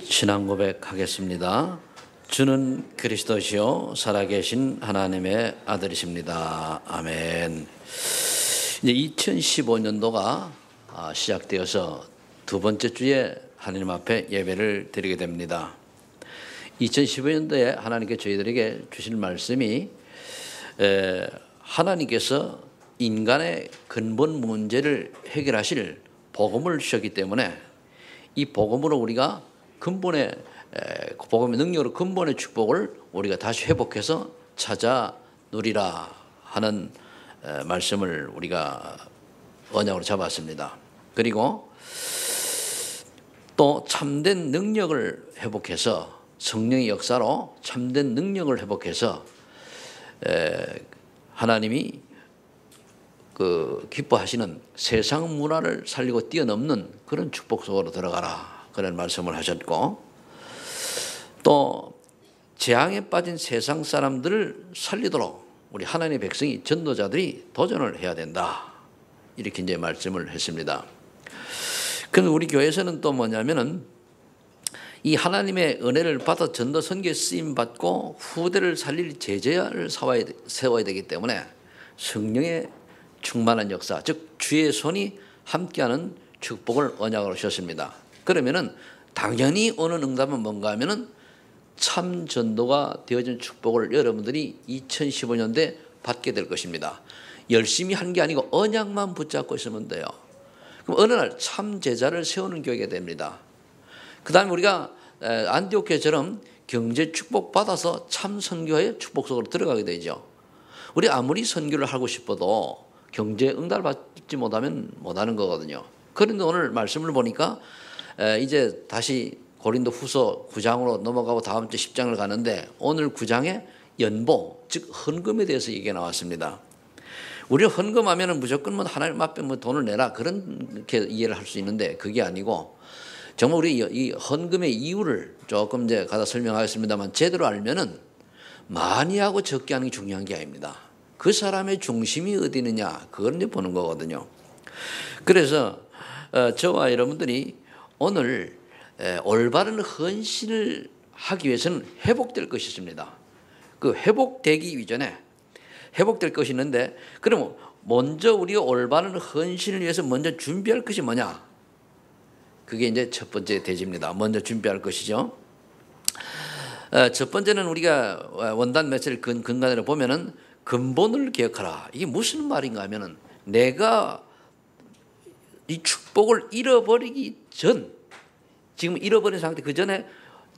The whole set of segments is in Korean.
신앙 고백하겠습니다. 주는 그리스도시요 살아계신 하나님의 아들이십니다. 아멘. 이제 2015년도가 시작되어서 두 번째 주에 하나님 앞에 예배를 드리게 됩니다. 2015년도에 하나님께 저희들에게 주신 말씀이 하나님께서 인간의 근본 문제를 해결하실 복음을 주셨기 때문에 이 복음으로 우리가 근본의 복음의 능력으로 근본의 축복을 우리가 다시 회복해서 찾아 누리라 하는 말씀을 우리가 언약으로 잡았습니다. 그리고 또 참된 능력을 회복해서 성령의 역사로 참된 능력을 회복해서 하나님이 기뻐하시는 세상 문화를 살리고 뛰어넘는 그런 축복 속으로 들어가라 그런 말씀을 하셨고, 또 재앙에 빠진 세상 사람들을 살리도록 우리 하나님의 백성이 전도자들이 도전을 해야 된다 이렇게 이제 말씀을 했습니다. 그런데 우리 교회에서는 또 뭐냐면은 이 하나님의 은혜를 받아 전도 선교에 쓰임 받고 후대를 살릴 제자를 세워야 되기 때문에 성령의 충만한 역사, 즉 주의 손이 함께하는 축복을 언약으로 주셨습니다. 그러면은 당연히 오는 응답은 뭔가 하면은 참 전도가 되어진 축복을 여러분들이 2015년도에 받게 될 것입니다. 열심히 한 게 아니고 언약만 붙잡고 있으면 돼요. 그럼 어느 날 참 제자를 세우는 교회가 됩니다. 그 다음에 우리가 안디옥 교회처럼 경제 축복 받아서 참 선교의 축복 속으로 들어가게 되죠. 우리 아무리 선교를 하고 싶어도 경제 응답을 받지 못하면 못하는 거거든요. 그런데 오늘 말씀을 보니까 이제 다시 고린도 후서 9장으로 넘어가고 다음 주 10장을 가는데 오늘 9장에 연보, 즉 헌금에 대해서 얘기가 나왔습니다. 우리가 헌금하면 무조건 하나님 앞에 돈을 내라 그렇게 이해를 할 수 있는데 그게 아니고 정말 우리 이 헌금의 이유를 조금 이제 가다 설명하겠습니다만 제대로 알면은 많이 하고 적게 하는 게 중요한 게 아닙니다. 그 사람의 중심이 어디 있느냐 그걸 이제 보는 거거든요. 그래서 저와 여러분들이 오늘 올바른 헌신을 하기 위해서는 회복될 것이 있습니다. 그 회복되기 이전에 회복될 것이 있는데 그러면 먼저 우리가 올바른 헌신을 위해서 먼저 준비할 것이 뭐냐? 그게 이제 첫 번째 대지입니다. 먼저 준비할 것이죠. 첫 번째는 우리가 원단 메시지를 근간으로 보면은 근본을 기억하라. 이게 무슨 말인가 하면은 내가 이 축복을 잃어버리기 전, 지금 잃어버린 상태 그 전에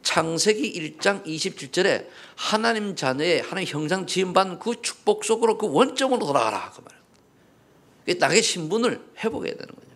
창세기 1장 27절에 하나님 자녀의 하나님 형상 지음받은 그 축복 속으로 그 원점으로 돌아가라. 그 말. 나의 신분을 회복해야 되는 거죠.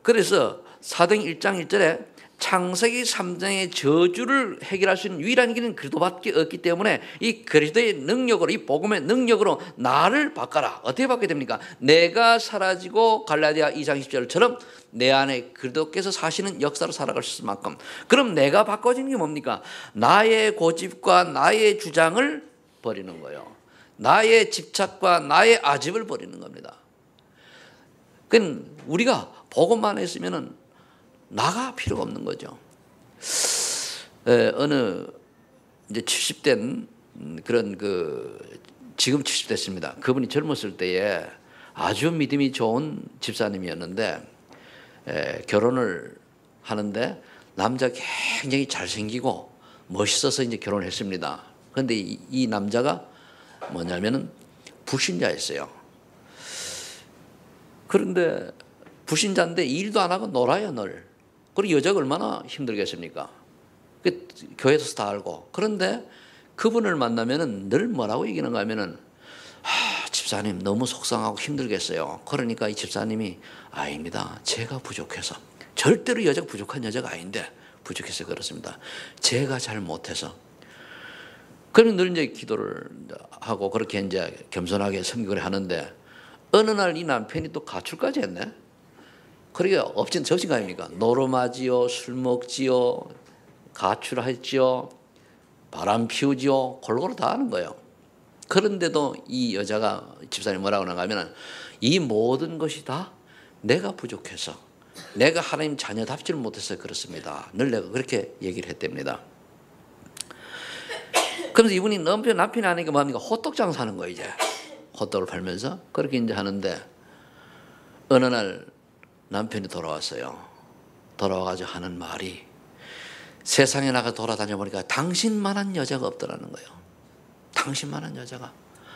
그래서 사도행 1장 1절에 창세기 3장의 저주를 해결할 수 있는 유일한 길은 그리스도밖에 없기 때문에 이 그리스도의 능력으로 이 복음의 능력으로 나를 바꿔라. 어떻게 바뀌게 됩니까? 내가 사라지고 갈라디아 2장 10절처럼 내 안에 그리스도께서 사시는 역사로 살아갈 수 있을 만큼 그럼 내가 바꿔지는 게 뭡니까? 나의 고집과 나의 주장을 버리는 거예요. 나의 집착과 나의 아집을 버리는 겁니다. 그러니까 우리가 복음만 했으면은 나가 필요가 없는 거죠. 어느 이제 70된 그런 지금 70됐습니다. 그분이 젊었을 때에 아주 믿음이 좋은 집사님이었는데 결혼을 하는데 남자가 굉장히 잘생기고 멋있어서 이제 결혼을 했습니다. 그런데 이 남자가 뭐냐면은 불신자였어요. 그런데 불신자인데 일도 안 하고 놀아요, 늘. 그리고 여자가 얼마나 힘들겠습니까? 교회에서 다 알고. 그런데 그분을 만나면은 늘 뭐라고 얘기하는가 하면은 집사님 너무 속상하고 힘들겠어요. 그러니까 이 집사님이 아닙니다. 제가 부족해서. 절대로 여자가 부족한 여자가 아닌데 부족해서 그렇습니다. 제가 잘 못해서. 그러면 늘 이제 기도를 하고 그렇게 이제 겸손하게 섬기를 하는데 어느 날 이 남편이 또 가출까지 했네. 그러니까 없진 접신 거 아닙니까? 노름하지요, 술 먹지요, 가출하지요, 바람 피우지요, 골고루 다 하는 거예요. 그런데도 이 여자가 집사님 뭐라고 하는가 하면 이 모든 것이 다 내가 부족해서 내가 하나님 자녀답지를 못해서 그렇습니다. 늘 내가 그렇게 얘기를 했답니다. 그러면서 이분이 남편이 하니까 뭡니까? 호떡 장사하는 거예요, 이제. 호떡을 팔면서. 그렇게 이제 하는데, 어느 날 남편이 돌아왔어요. 돌아와가지고 하는 말이, 세상에 나가 돌아다녀 보니까 당신만한 여자가 없더라는 거예요. 당신만한 여자가.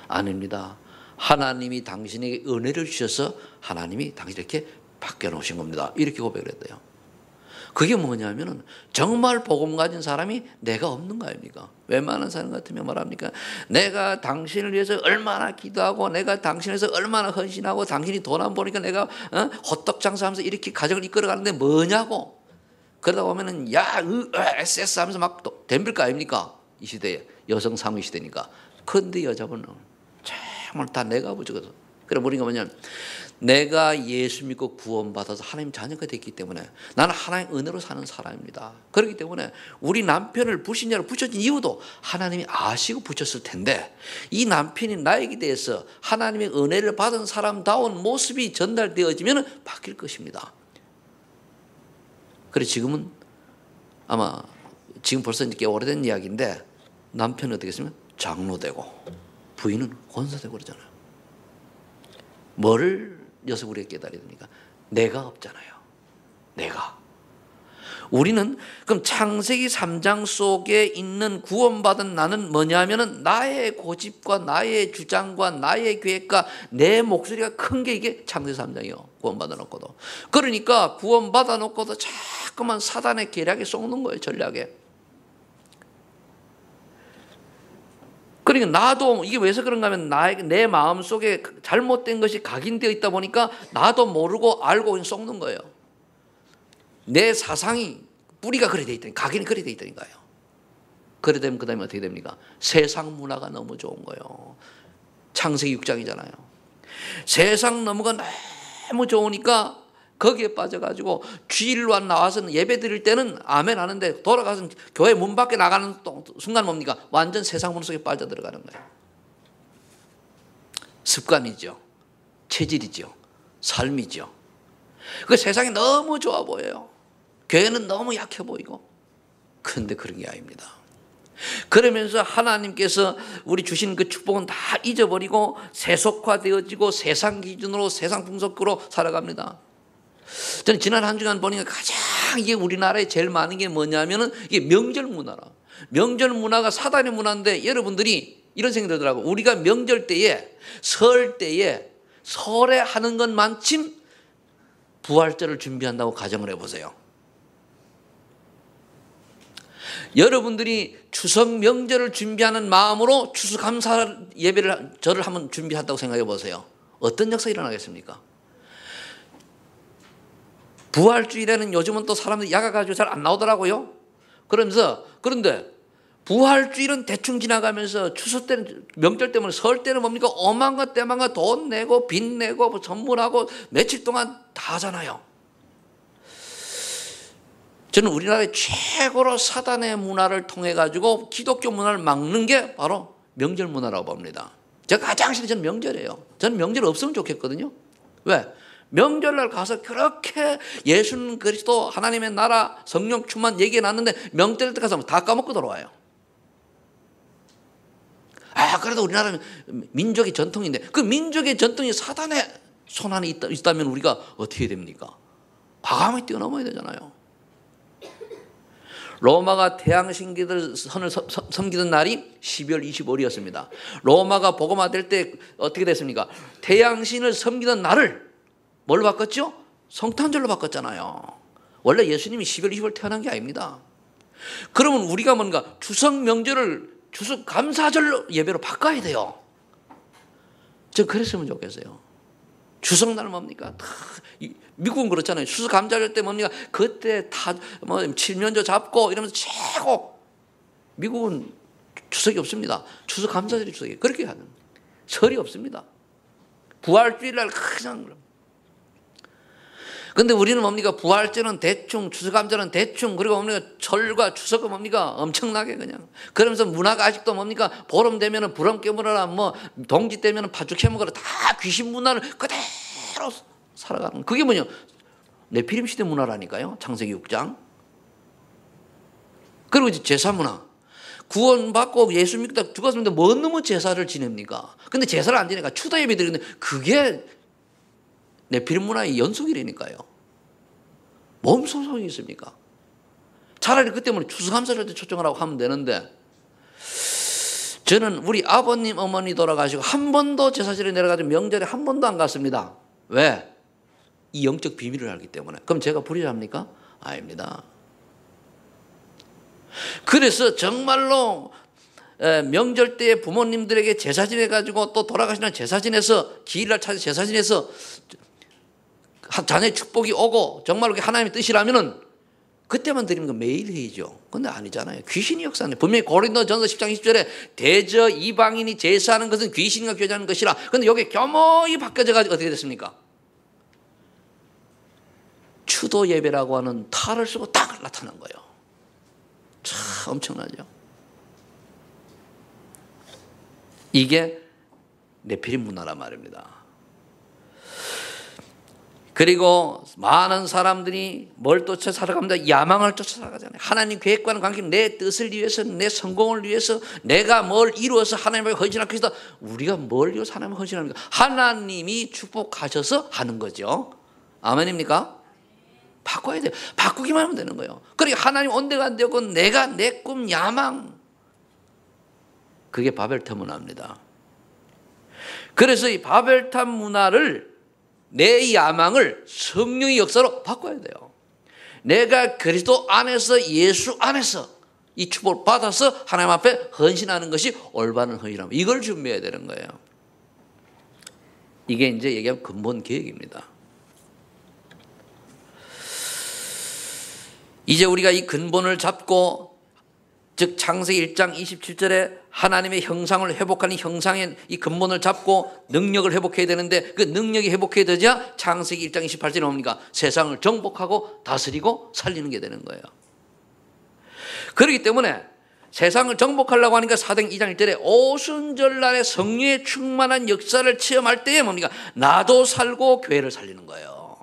아닙니다. 하나님이 당신에게 은혜를 주셔서 하나님이 당신 이렇게 바뀌어놓으신 겁니다. 이렇게 고백을 했대요. 그게 뭐냐면은 정말 복음 가진 사람이 내가 없는 거 아닙니까? 웬만한 사람 같으면 뭐랍니까? 내가 당신을 위해서 얼마나 기도하고 내가 당신을 위해서 얼마나 헌신하고 당신이 돈 안 보니까 내가 호떡 장사하면서 이렇게 가정을 이끌어가는데 뭐냐고. 그러다 보면은 SS 하면서 막 덤빌 거 아닙니까? 이 시대에 여성 상위 시대니까. 그런데 여자분은 정말 다 내가 부족해서. 그래 우리가 뭐냐면 내가 예수 믿고 구원받아서 하나님 자녀가 됐기 때문에 나는 하나님 은혜로 사는 사람입니다. 그렇기 때문에 우리 남편을 불신자로 붙여진 이유도 하나님이 아시고 붙였을 텐데 이 남편이 나에게 대해서 하나님의 은혜를 받은 사람다운 모습이 전달되어지면 바뀔 것입니다. 그래 지금은 아마 지금 벌써 꽤 오래된 이야기인데 남편은 어떻게 했으면 장로되고 부인은 권사되고 그러잖아요. 뭐를 여기서 우리가 깨달아야 됩니까? 내가 없잖아요. 내가. 우리는 그럼 창세기 3장 속에 있는 구원받은 나는 뭐냐면은 나의 고집과 나의 주장과 나의 계획과 내 목소리가 큰 게 이게 창세기 3장이요. 구원받아 놓고도. 그러니까 구원받아 놓고도 자꾸만 사단의 계략에 속는 거예요. 전략에. 그러니까 나도 이게 왜서 그런가 하면 내 마음속에 잘못된 것이 각인되어 있다 보니까 나도 모르고 알고 썩는 거예요. 내 사상이 뿌리가 그래 돼 있다니 각인이 그래 돼 있다니까요. 그래 되면 그 다음에 어떻게 됩니까? 세상 문화가 너무 좋은 거예요. 창세기 6장이잖아요. 세상 넘어가 너무 좋으니까 거기에 빠져가지고 주일로 나와서 예배 드릴 때는 아멘 하는데 돌아가서 교회 문 밖에 나가는 순간 뭡니까? 완전 세상 문화 속에 빠져들어가는 거예요. 습관이죠. 체질이죠. 삶이죠. 그 세상이 너무 좋아 보여요. 교회는 너무 약해 보이고. 그런데 그런 게 아닙니다. 그러면서 하나님께서 우리 주신 그 축복은 다 잊어버리고 세속화되어지고 세상 기준으로 세상 풍속으로 살아갑니다. 저는 지난 한 주간 보니까 가장 이게 우리나라에 제일 많은 게 뭐냐면은 이게 명절 문화라. 명절 문화가 사단의 문화인데 여러분들이 이런 생각이 들더라고. 우리가 명절 때에 설 때에 설에 하는 것만큼 부활절을 준비한다고 가정을 해보세요. 여러분들이 추석 명절을 준비하는 마음으로 추수감사 예배를 절을 한번 준비한다고 생각해 보세요. 어떤 역사가 일어나겠습니까? 부활주일에는 요즘은 또 사람들이 야가가지고 잘 안 나오더라고요. 그런데 부활주일은 대충 지나가면서 추석 때는 명절 때문에 설 때는 뭡니까? 어만가 때만가 돈 내고 빚 내고 선물하고 며칠 동안 다 하잖아요. 저는 우리나라의 최고로 사단의 문화를 통해 가지고 기독교 문화를 막는 게 바로 명절 문화라고 봅니다. 제가 가장 싫은 저는 명절이에요. 저는 명절 없으면 좋겠거든요. 왜? 명절날 가서 그렇게 예수는 그리스도 하나님의 나라 성령 충만 얘기해 놨는데 명절 때 가서 다 까먹고 돌아와요. 그래도 우리나라는 민족의 전통인데 그 민족의 전통이 사단의 손 안에 있다면 우리가 어떻게 됩니까? 과감히 뛰어넘어야 되잖아요. 로마가 태양신기들 선을 섬기던 날이 12월 25일이었습니다. 로마가 복음화될 때 어떻게 됐습니까? 태양신을 섬기던 날을 뭘로 바꿨죠? 성탄절로 바꿨잖아요. 원래 예수님이 12월 25일 태어난 게 아닙니다. 그러면 우리가 뭔가 추석 명절을 추수감사절로 예배로 바꿔야 돼요. 저 그랬으면 좋겠어요. 추석날 뭡니까? 미국은 그렇잖아요. 추수감사절 때 뭡니까? 그때 칠면조 잡고 이러면서 최고. 미국은 추석이 없습니다. 추수감사절이 추석이에요. 그렇게 하는. 설이 없습니다. 부활주일날 그냥. 근데 우리는 뭡니까? 부활절은 대충, 추수감사절은 대충, 그리고 뭡니까? 절과 추석은 뭡니까? 엄청나게 그냥. 그러면서 문화가 아직도 뭡니까? 보름 되면은 부럼 깨물어라, 동지 되면은 파죽해 먹어라. 다 귀신 문화를 그대로 살아가는. 그게 뭐냐? 네피림 시대 문화라니까요. 창세기 6장. 그리고 이제 제사 문화. 구원받고 예수 믿다 죽었습니다. 뭐 너무 제사를 지냅니까? 근데 제사를 안 지내니까 추다 예배 드리는데 그게 네피림 문화의 연속이라니까요. 뭔 소송이 있습니까? 차라리 그 때문에 추수감사절 때 초청하라고 하면 되는데, 저는 우리 아버님 어머니 돌아가시고 한 번도 제사절에 내려가지고 명절에 한 번도 안 갔습니다. 왜? 이 영적 비밀을 알기 때문에. 그럼 제가 불의합니까? 아닙니다. 그래서 정말로 명절 때 부모님들에게 제사 지내가지고 또 돌아가시는 제사 지내서 기일날 찾아 제사 지내서 자녀의 축복이 오고 정말로 하나님의 뜻이라면은 그때만 드리는 건 매일 해야죠. 근데 아니잖아요. 귀신이 역사하네. 분명히 고린도전서 10장 20절에 대저 이방인이 제사하는 것은 귀신과 교제하는 것이라. 근데 여기 교묘히 바뀌어져 가지고 어떻게 됐습니까? 추도 예배라고 하는 탈을 쓰고 딱 나타난 거예요. 참 엄청나죠. 이게 네피림 문화란 말입니다. 그리고 많은 사람들이 뭘 쫓아 살아갑니다. 야망을 쫓아 살아가잖아요. 하나님 계획과는 관계없이 내 뜻을 위해서, 내 성공을 위해서, 내가 뭘 이루어서 하나님을 헌신하기 위해서. 우리가 뭘 이루어서 하나님을 헌신합니까? 하나님이 축복하셔서 하는 거죠. 아멘입니까? 바꿔야 돼요. 바꾸기만 하면 되는 거예요. 그러니까 하나님 온데가 안 되고 내가 내 꿈, 야망, 그게 바벨탑 문화입니다. 그래서 이 바벨탑 문화를, 내 야망을 성령의 역사로 바꿔야 돼요. 내가 그리스도 안에서, 예수 안에서 이 축복을 받아서 하나님 앞에 헌신하는 것이 올바른 헌신함. 이걸 준비해야 되는 거예요. 이게 이제 얘기하면 근본 계획입니다. 이제 우리가 이 근본을 잡고, 즉 창세기 1장 27절에 하나님의 형상을 회복하는 형상의 이 근본을 잡고 능력을 회복해야 되는데, 그 능력이 회복해야 되자 창세기 1장 28절에 뭡니까? 세상을 정복하고 다스리고 살리는 게 되는 거예요. 그렇기 때문에 세상을 정복하려고 하니까 사도행 2장 1절에 오순절날에 성령의 충만한 역사를 체험할 때에 뭡니까? 나도 살고 교회를 살리는 거예요.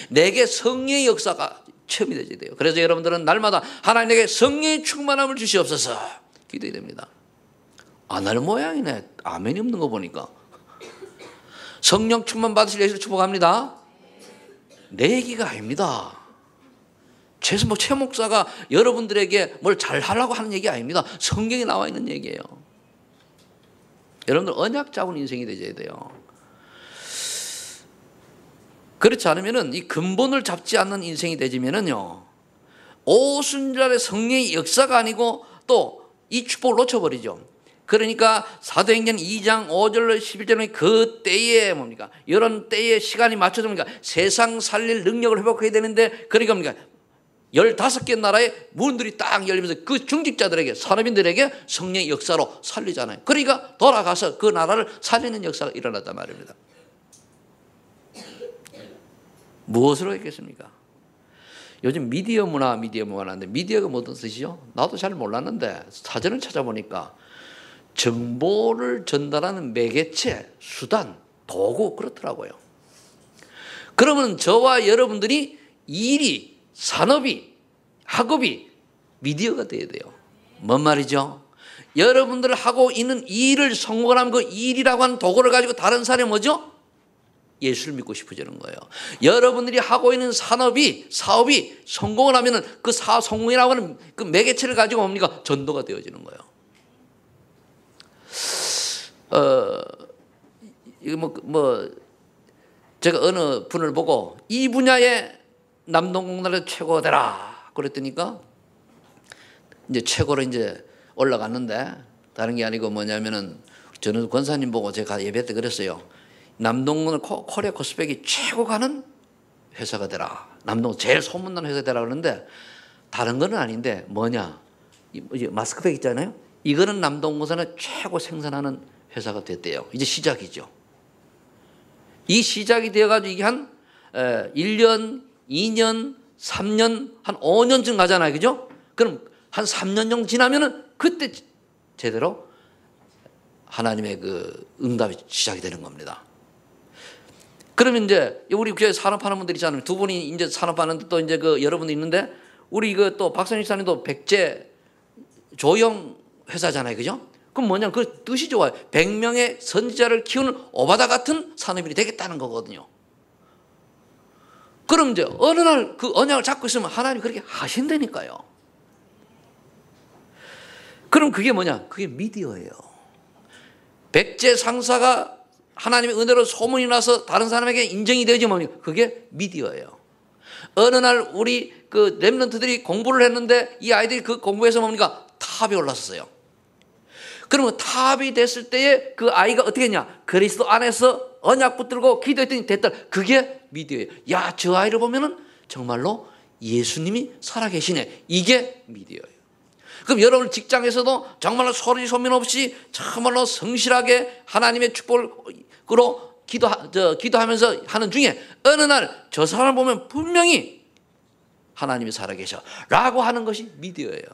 내게 성령의 역사가 체험이 되어야 돼요. 그래서 여러분들은 날마다 하나님에게 성령의 충만함을 주시옵소서 기도해야 됩니다. 날 모양이네. 아멘이 없는 거 보니까. 성령 충만 받으실 예수를 축복합니다. 내 얘기가 아닙니다. 최 목사가 여러분들에게 뭘 잘하려고 하는 얘기 아닙니다. 성경에 나와 있는 얘기예요. 여러분들 언약 잡은 인생이 되어야 돼요. 그렇지 않으면은, 이 근본을 잡지 않는 인생이 되지면은요, 오순절의 성령의 역사가 아니고 또 이 축복을 놓쳐버리죠. 그러니까 사도행전 2장 5절로 11절에 그 때에 뭡니까? 이런 때에 시간이 맞춰서 뭡니까? 세상 살릴 능력을 회복해야 되는데, 그러니까 뭡니까? 15개 나라의 문들이 딱 열리면서 그 중직자들에게, 산업인들에게 성령의 역사로 살리잖아요. 그러니까 돌아가서 그 나라를 살리는 역사가 일어났단 말입니다. 무엇으로 했겠습니까? 요즘 미디어 문화라는데, 미디어가 무슨 뜻이죠? 나도 잘 몰랐는데 사전을 찾아보니까 정보를 전달하는 매개체, 수단, 도구, 그렇더라고요. 그러면 저와 여러분들이 일이, 산업이, 학업이 미디어가 돼야 돼요. 뭔 말이죠? 여러분들 하고 있는 일을 성공하면 그 일이라고 하는 도구를 가지고 다른 사람이 뭐죠? 예수를 믿고 싶어지는 거예요. 여러분들이 하고 있는 사업이 성공을 하면은 그 사업 성공이라고 하는 그 매개체를 가지고 뭡니까? 전도가 되어지는 거예요. 이거 제가 어느 분을 보고 이 분야에 남동공단에서 최고가 되라 그랬더니까 이제 최고로 이제 올라갔는데, 다른 게 아니고 뭐냐면은, 저는 권사님 보고 제가 예배 때 그랬어요. 남동군 코리아 코스백이 최고 가는 회사가 되라. 남동군 제일 소문난 회사가 되라 그러는데, 다른 건 아닌데 뭐냐? 마스크팩 있잖아요. 이거는 남동군에서는 최고 생산하는 회사가 됐대요. 이제 시작이죠. 이 시작이 되어가지고 이게 한 1년, 2년, 3년, 한 5년쯤 가잖아요. 그죠? 그럼 한 3년 정도 지나면은 그때 제대로 하나님의 그 응답이 시작이 되는 겁니다. 그러면 이제 우리 교회 산업하는 분들 있잖아요. 두 분이 이제 산업하는데 또 이제 그 여러분들 있는데 우리 그 또 박선희 목사님도 백제 조형 회사잖아요. 그죠? 그럼 뭐냐? 그 뜻이 좋아요. 100명의 선지자를 키우는 오바다 같은 산업인이 되겠다는 거거든요. 그럼 이제 어느 날 그 언약을 잡고 있으면 하나님이 그렇게 하신다니까요. 그럼 그게 뭐냐? 그게 미디어예요. 백제 상사가 하나님의 은혜로 소문이 나서 다른 사람에게 인정이 되지 뭡니까? 그게 미디어예요. 어느 날 우리 그 렘넌트들이 공부를 했는데 이 아이들이 그 공부해서 뭡니까? 탑이 올랐었어요. 그러면 탑이 됐을 때에 그 아이가 어떻게 했냐? 그리스도 안에서 언약 붙들고 기도했더니 됐다. 그게 미디어예요. 야, 저 아이를 보면은 정말로 예수님이 살아계시네. 이게 미디어예요. 그럼 여러분 직장에서도 정말로 소리 소문 없이 정말로 성실하게 하나님의 축복으로 기도하면서 하는 중에 어느 날 저 사람 보면 분명히 하나님이 살아계셔 라고 하는 것이 미디어예요.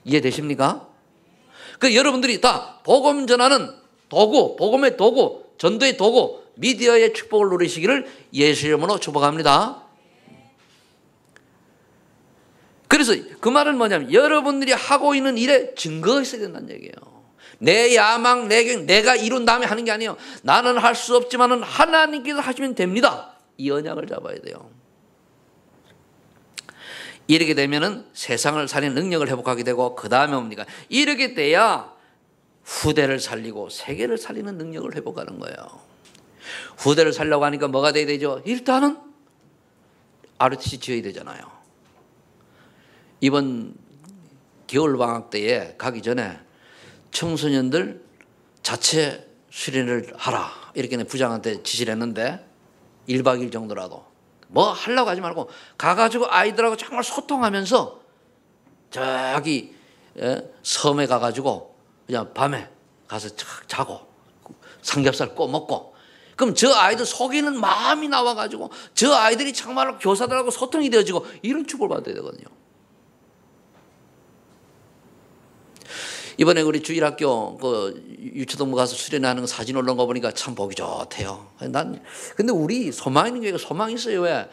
이해되십니까? 그 여러분들이 다 복음 전하는 도구, 복음의 도구, 전도의 도구, 미디어의 축복을 누리시기를 예수 이름으로 축복합니다. 그래서 그 말은 뭐냐면 여러분들이 하고 있는 일에 증거가 있어야 된다는 얘기예요. 내 야망, 내가 이룬 다음에 하는 게 아니에요. 나는 할 수 없지만은 하나님께서 하시면 됩니다. 이 언약을 잡아야 돼요. 이렇게 되면은 세상을 살리는 능력을 회복하게 되고 그 다음에 뭡니까? 이렇게 돼야 후대를 살리고 세계를 살리는 능력을 회복하는 거예요. 후대를 살려고 하니까 뭐가 돼야 되죠? 일단은 ROTC 지어야 되잖아요. 이번 겨울방학 때에 가기 전에 청소년들 자체 수련을 하라 이렇게 부장한테 지시를 했는데 1박 2일 정도라도 뭐 하려고 하지 말고 가가지고 아이들하고 정말 소통하면서 저기 섬에 가가지고 그냥 밤에 가서 자고 삼겹살 구워 먹고 그럼 저 아이들 속이는 마음이 나와가지고 저 아이들이 정말로 교사들하고 소통이 되어지고 이런 축복을 받아야 되거든요. 이번에 우리 주일학교 그 유초동부 가서 수련하는 사진 올라온 거 보니까 참 보기 좋대요. 근데 우리 소망 있는 교회가 소망이 있어요. 왜?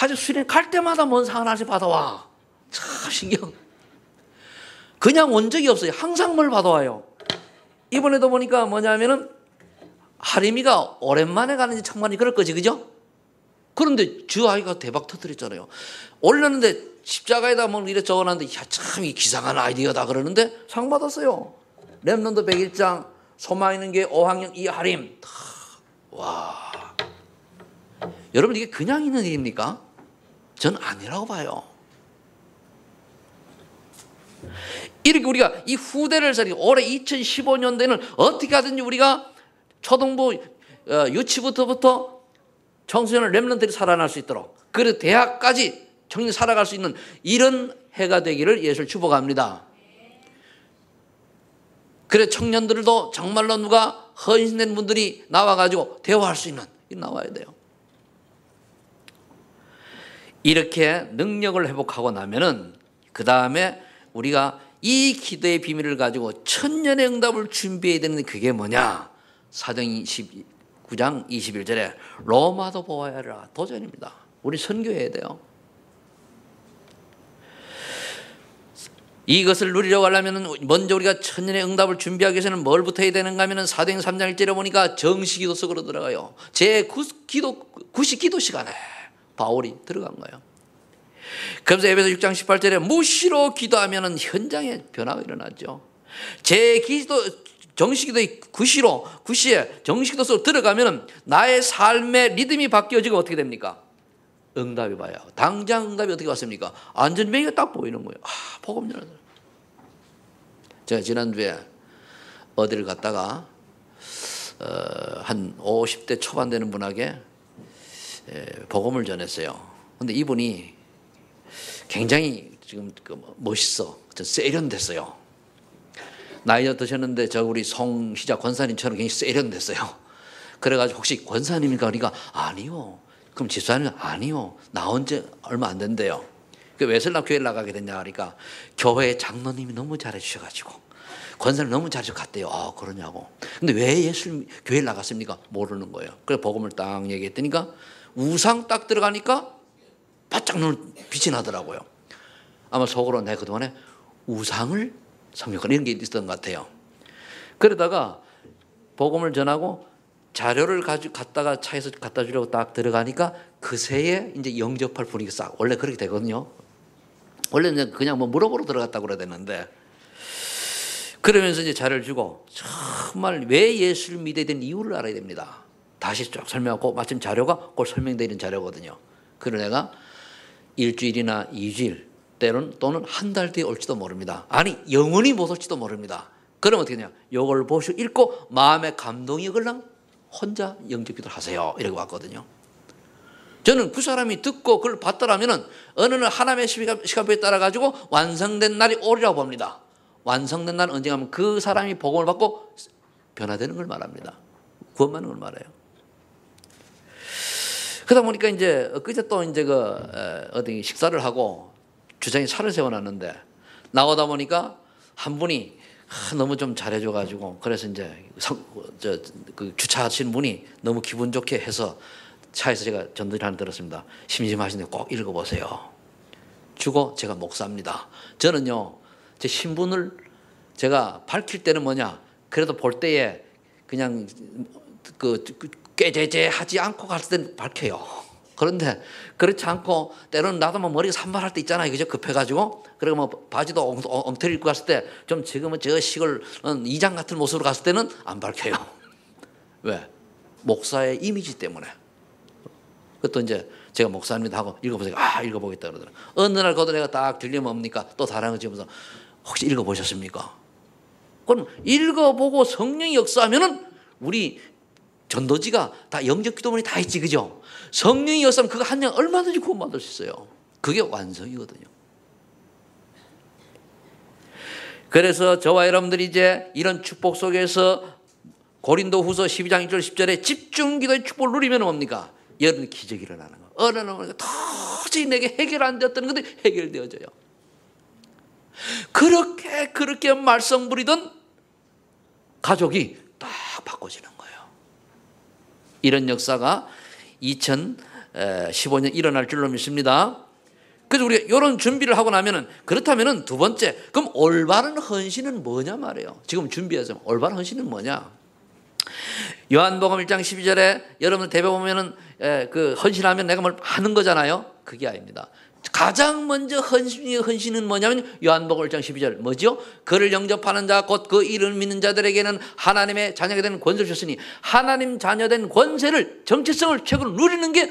아주 수련 갈 때마다 뭔 상을 하나씩 받아와. 참 신기해. 그냥 온 적이 없어요. 항상 뭘 받아와요. 이번에도 보니까 뭐냐면은 하림이가 오랜만에 가는지 청만이 그럴 거지, 그죠? 그런데 저 아이가 대박 터뜨렸잖아요. 올렸는데 십자가에다 뭐 이래 적어놨는데 야, 참 이 기상한 아이디어다 그러는데 상 받았어요. 렘넌트 101장 소망 있는 게 5학년 이하림. 와, 여러분 이게 그냥 있는 일입니까? 전 아니라고 봐요. 이렇게 우리가 이 후대를 살리고 올해 2015년도에는 어떻게 하든지 우리가 초등부 유치부터부터 청소년 렘넌트들이 살아날 수 있도록 그리고 대학까지 청년 살아갈 수 있는 이런 해가 되기를 예수를 축복합니다. 그래 청년들도 정말로 누가 헌신된 분들이 나와가지고 대화할 수 있는 일 나와야 돼요. 이렇게 능력을 회복하고 나면은 그 다음에 우리가 이 기도의 비밀을 가지고 천년의 응답을 준비해야 되는데 그게 뭐냐? 사도행 29장 21절에 로마도 보아야 하라 도전입니다. 우리 선교해야 돼요. 이것을 누리려고 하려면 먼저 우리가 천년의 응답을 준비하기 위해서는 뭘부터 해야 되는가 하면 사도행 3장 1절에 보니까 정시기도 속으로 들어가요. 제90기도 시간에 바울이 들어간 거예요. 그래서 에베소 6장 18절에 무시로 기도하면 현장에 변화가 일어나죠. 정시기도의 구시에 정시기도 속으로 들어가면 나의 삶의 리듬이 바뀌어지고 어떻게 됩니까? 응답이 와요. 당장 응답이 어떻게 왔습니까? 안전뱅이가 딱 보이는 거예요. 복음 전하들. 제가 지난주에 어디를 갔다가 한 50대 초반 되는 분에게 복음을 전했어요. 근데 이분이 굉장히 지금 멋있어. 세련됐어요. 나이가 드셨는데 저 우리 송희자 권사님처럼 굉장히 세련됐어요. 그래가지고 혹시 권사님인가 그러니까 아니요. 그럼 집사님은 아니요. 나온 지 얼마 안 된대요. 왜 설날 교회를 나가게 됐냐 하니까 교회 장로님이 너무 잘해 주셔가지고 권세를 너무 잘해서 갔대요. 아, 그러냐고. 근데 왜 예수 교회를 나갔습니까? 모르는 거예요. 그래서 복음을 딱 얘기했더니까 우상 딱 들어가니까 바짝 눈 빛이 나더라고요. 아마 속으로 내가 그동안에 우상을 섬겼거나 이런 게 있었던 것 같아요. 그러다가 복음을 전하고 자료를 갖다가 차에서 갖다 주려고 딱 들어가니까 그새에 이제 영접할 분위기가 싹 원래 그렇게 되거든요. 원래는 그냥 뭐 물어보러 들어갔다고 그래야 되는데 그러면서 이제 자료를 주고 정말 왜 예수를 믿어야 되는 이유를 알아야 됩니다. 다시 쫙 설명하고 마침 자료가 곧 설명되어 있는 자료거든요. 그래서 내가 일주일이나 2주일 때로는 또는 한 달 뒤에 올지도 모릅니다. 아니 영원히 못 올지도 모릅니다. 그럼 어떻게 되냐? 이걸 보시고 읽고 마음에 감동이 걸랑 혼자 영접기도를 하세요. 이렇게 왔거든요. 저는 그 사람이 듣고 그걸 봤더라면 어느 날 하나님의 시간표에 따라 가지고 완성된 날이 오리라고 봅니다. 완성된 날은 언제 하면 그 사람이 복음을 받고 변화되는 걸 말합니다. 구원받는 걸 말해요. 그러다 보니까 이제 그제 또 이제 어디 식사를 하고 주장에 차를 세워놨는데 나오다 보니까 한 분이 너무 좀 잘해줘가지고 그래서 이제 그 주차하신 분이 너무 기분 좋게 해서 차에서 제가 전도를 하나 들었습니다. 심심하신데 꼭 읽어보세요. 주고 제가 목사입니다. 저는요 제 신분을 제가 밝힐 때는 뭐냐 그래도 볼 때에 그냥 꾀죄죄하지 않고 갈 때는 밝혀요. 그런데 그렇지 않고 때로는 나도 뭐 머리가 산발할 때 있잖아요. 그죠? 급해가지고 그리고 뭐 바지도 엉터리 입고 갔을 때 좀 지금은 저 시골 이장 같은 모습으로 갔을 때는 안 밝혀요. 왜? 목사의 이미지 때문에. 그것도 이제 제가 목사입니다 하고 읽어보세요. 아 읽어보겠다 그러더라고요. 어느 날 거도 내가 딱 들리면 뭡니까? 또 다른 거 지으면서 혹시 읽어보셨습니까? 그럼 읽어보고 성령이 역사하면은 우리 전도지가 다 영적 기도문이 다 있지 그죠? 성령이 역사하면 그거 한 명 얼마든지 구원받을 수 있어요. 그게 완성이거든요. 그래서 저와 여러분들이 이제 이런 축복 속에서 고린도후서 12장 1절 10절에 집중기도의 축복을 누리면 뭡니까? 여러분 기적이 일어나는 거. 어느 날 도저히 내게 해결 안 되었던 것들이 해결되어져요. 그렇게 말썽 부리던 가족이 딱 바꿔지는 거예요. 이런 역사가 2015년 일어날 줄로 믿습니다. 그래서 우리가 이런 준비를 하고 나면은 그렇다면은 두 번째, 그럼 올바른 헌신은 뭐냐 말이에요. 지금 준비해서 올바른 헌신은 뭐냐? 요한복음 1장 12절에 여러분 대배 보면은 그 헌신하면 내가 뭘 하는 거잖아요. 그게 아닙니다. 가장 먼저 헌신은 뭐냐면 요한복음 1장 12절 뭐죠? 그를 영접하는 자 곧 그 이름을 믿는 자들에게는 하나님의 자녀가 되는 권세를 주셨으니 하나님 자녀된 권세를 정체성을 최고로 누리는 게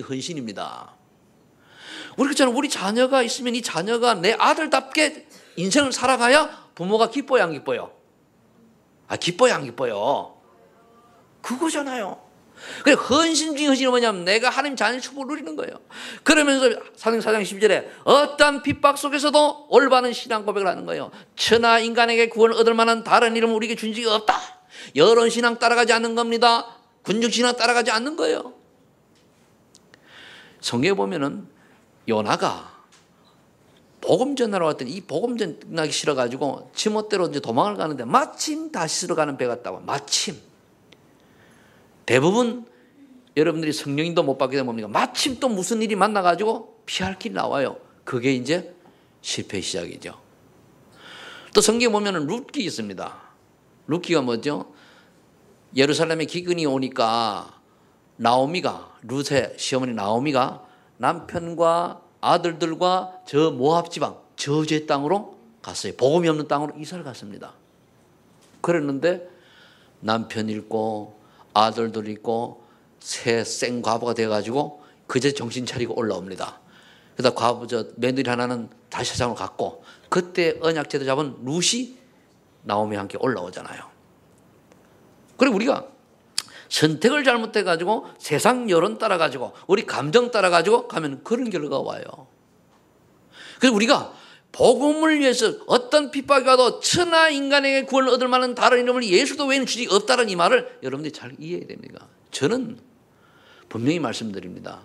헌신입니다. 우리 그렇잖아요. 우리 자녀가 있으면 이 자녀가 내 아들답게 인생을 살아가야 부모가 기뻐요 안 기뻐요? 아 기뻐요 안 기뻐요? 그거잖아요. 그래 헌신 중에 헌신은 뭐냐면 내가 하나님 자녀의 축복을 누리는 거예요. 그러면서 사도행전 4장 12절에 어떠한 핍박 속에서도 올바른 신앙 고백을 하는 거예요. 천하 인간에게 구원을 얻을 만한 다른 이름을 우리에게 준 적이 없다. 여론 신앙 따라가지 않는 겁니다. 군중 신앙 따라가지 않는 거예요. 성경에 보면은 요나가 복음 전하러 왔더니 이 복음 전하기 싫어가지고 지멋대로 이제 도망을 가는데 마침 다시스로 가는 배 같다고. 마침 대부분 여러분들이 성령님도 못 받게 되면 뭡니까? 마침 또 무슨 일이 만나가지고 피할 길 나와요. 그게 이제 실패의 시작이죠. 또 성경에 보면 룻기 있습니다. 룻기가 뭐죠? 예루살렘에 기근이 오니까 나오미가 룻의 시어머니 나오미가 남편과 아들들과 저 모압 지방 저주의 땅으로 갔어요. 복음이 없는 땅으로 이사를 갔습니다. 그랬는데 남편 잃고 아들들 있고 새 생과부가 돼가지고 그제 정신 차리고 올라옵니다. 그러다 과부 며느리 하나는 다시 세상으로 갔고 그때 언약제도 잡은 룻이 나오미와 함께 올라오잖아요. 그리고 우리가 선택을 잘못해가지고 세상 여론 따라가지고 우리 감정 따라가지고 가면 그런 결과가 와요. 그래서 우리가 복음을 위해서 어떤 핍박이 와도 천하 인간에게 구원을 얻을 만한 다른 이름을 예수도 외에는 주지 없다는 이 말을 여러분들이 잘 이해해야 됩니다. 저는 분명히 말씀드립니다.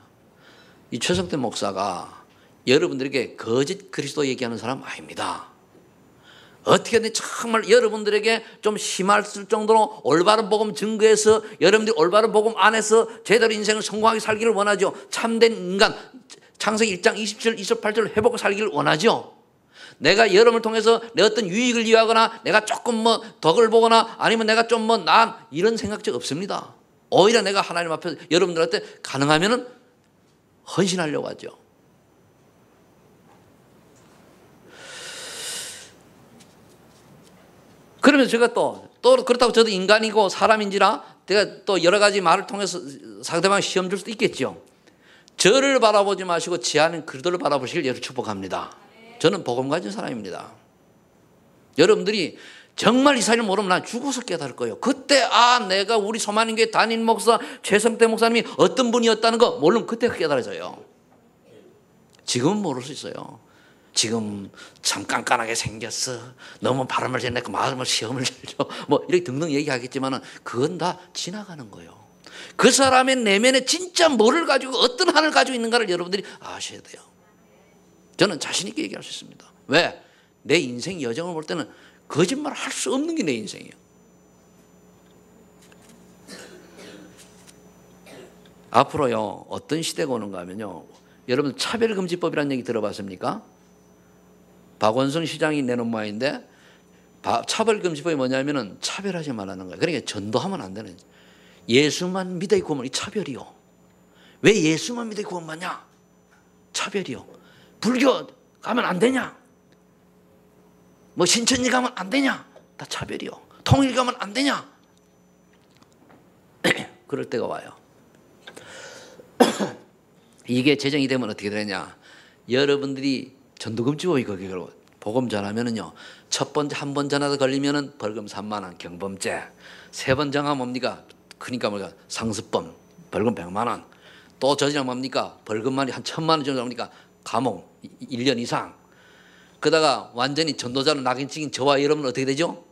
이 최석대 목사가 여러분들에게 거짓 그리스도 얘기하는 사람 아닙니다. 어떻게든 정말 여러분들에게 좀 심할 정도로 올바른 복음 증거해서 여러분들이 올바른 복음 안에서 제대로 인생을 성공하게 살기를 원하죠. 참된 인간, 창세기 1장 27, 28절을 회복하고 살기를 원하죠. 내가 여러분을 통해서 내 어떤 유익을 위하거나 내가 조금 뭐 덕을 보거나 아니면 내가 좀 뭐 난 이런 생각적 없습니다. 오히려 내가 하나님 앞에서 여러분들한테 가능하면은 헌신하려고 하죠. 그러면 제가 또 그렇다고 저도 인간이고 사람인지라 제가 또 여러 가지 말을 통해서 상대방 시험 줄 수도 있겠죠. 저를 바라보지 마시고 지 안에 그들을 바라보시길 예를 축복합니다. 저는 복음 가진 사람입니다. 여러분들이 정말 이 사실을 모르면 난 죽어서 깨달을 거예요. 그때 내가 우리 소만인교회 담임 목사 최성태 목사님이 어떤 분이었다는 거 모르면 그때 깨달아져요. 지금은 모를 수 있어요. 지금 참 깐깐하게 생겼어. 너무 바람을 쥐내고 마음을 시험을 들죠. 뭐 이렇게 등등 얘기하겠지만은 그건 다 지나가는 거예요. 그 사람의 내면에 진짜 뭐를 가지고 어떤 한을 가지고 있는가를 여러분들이 아셔야 돼요. 저는 자신 있게 얘기할 수 있습니다. 왜? 내 인생 여정을 볼 때는 거짓말 할 수 없는 게 내 인생이에요. 앞으로요 어떤 시대가 오는가 하면요, 여러분 차별금지법이라는 얘기 들어봤습니까? 박원순 시장이 내놓은 모양인데 차별금지법이 뭐냐면은 차별하지 말라는 거예요. 그러니까 전도하면 안 되는, 예수만 믿어 있고 이 차별이요. 왜 예수만 믿어 있고 맞냐? 차별이요. 불교 가면 안 되냐? 뭐 신천지 가면 안 되냐? 다 차별이요. 통일 가면 안 되냐? 그럴 때가 와요. 이게 제정이 되면 어떻게 되냐? 여러분들이 전도금지법이 거기로 복음 전하면은요, 첫 번째 한 번 전화도 걸리면은 벌금 3만 원 경범죄, 세 번 전화하면 뭡니까? 그러니까 뭐가 상습범 벌금 100만 원, 또 저지르면 뭡니까? 벌금만이 한 1,000만 원 정도 뭡니까? 감옥 1년 이상. 그러다가 완전히 전도자로 낙인 찍인 저와 여러분은 어떻게 되죠?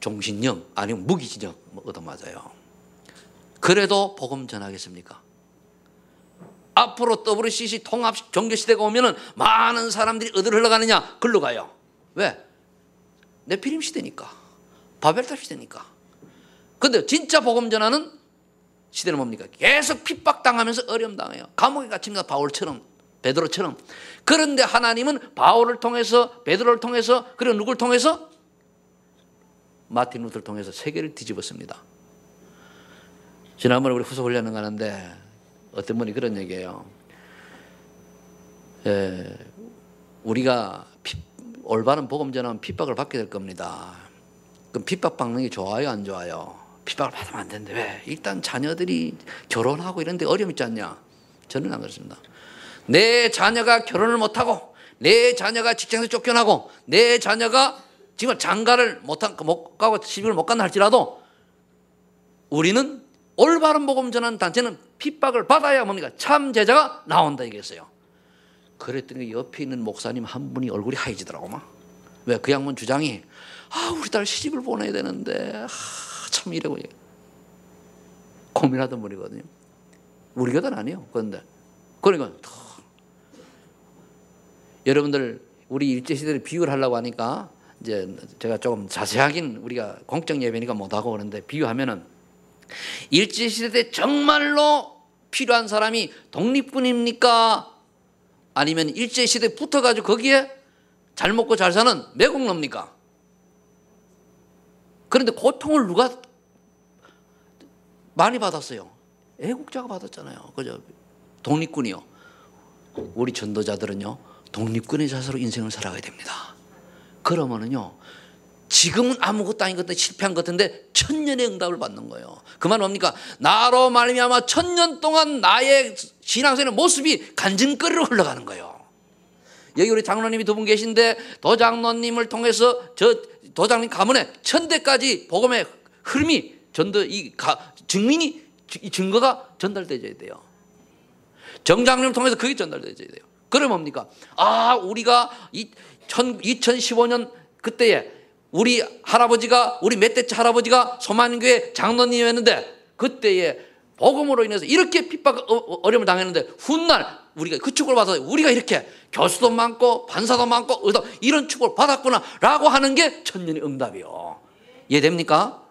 종신형 아니면 무기징역 얻어맞아요. 그래도 복음 전하겠습니까? 앞으로 WCC 통합 종교시대가 오면은 많은 사람들이 어디로 흘러가느냐? 글로 가요. 왜? 네피림 시대니까, 바벨탑 시대니까. 근데 진짜 복음 전하는 시대는 뭡니까? 계속 핍박당하면서 어려움 당해요. 감옥에 갇힙니다. 바울처럼, 베드로처럼. 그런데 하나님은 바울을 통해서, 베드로를 통해서, 그리고 누굴 통해서? 마틴 루터를 통해서 세계를 뒤집었습니다. 지난번에 우리 후속 훈련을 가는데 어떤 분이 그런 얘기예요. 우리가 올바른 복음 전하면 핍박을 받게 될 겁니다. 그럼 핍박받는 게 좋아요, 안 좋아요? 핍박을 받으면 안 되는데 왜? 일단 자녀들이 결혼하고 이런 데 어려움 있지 않냐? 저는 안 그렇습니다. 내 자녀가 결혼을 못하고, 내 자녀가 직장에서 쫓겨나고, 내 자녀가 지금 장가를 못 가고 시집을 못 간다 할지라도 우리는 올바른 복음 전하는 단체는 핍박을 받아야 뭡니까? 참 제자가 나온다 얘기했어요. 그랬더니 옆에 있는 목사님 한 분이 얼굴이 하얘지더라고 막. 왜? 그 양반 주장이 우리 딸 시집을 보내야 되는데 참 이러고 고민하던 분이거든요. 우리 교단 아니에요. 그런데 그러니까 여러분들 우리 일제시대를 비유를 하려고 하니까 이제 제가 조금 자세하긴 우리가 공적 예배니까 못하고 그러는데 비유하면은 일제시대 때 정말로 필요한 사람이 독립군입니까? 아니면 일제시대에 붙어가지고 거기에 잘 먹고 잘 사는 매국노입니까? 그런데 고통을 누가 많이 받았어요? 애국자가 받았잖아요. 그죠? 독립군이요. 우리 전도자들은요, 독립군의 자세로 인생을 살아가야 됩니다. 그러면은요, 지금은 아무것도 아닌 것 같은데 실패한 것 같은데 천년의 응답을 받는 거예요. 그 말은 뭡니까? 나로 말미암아 1000년 동안 나의 신앙생활의 모습이 간증거리로 흘러가는 거예요. 여기 우리 장로님이 두 분 계신데 도장로님을 통해서 저 도장님 가문에 천대까지 복음의 흐름이 증민이 이 증거가 전달되어야 돼요. 정장님을 통해서 그게 전달되어야 돼요. 그러면 뭡니까? 우리가 2015년 그때에 우리 할아버지가, 우리 멧돼지 할아버지가 소만교회 장로님이었는데 그때에 복음으로 인해서 이렇게 핍박 어려움을 당했는데 훗날 우리가 그 축복을 받아서 우리가 이렇게 교수도 많고 판사도 많고 의사 이런 축복을 받았구나라고 하는 게 천년의 응답이요. 이해됩니까?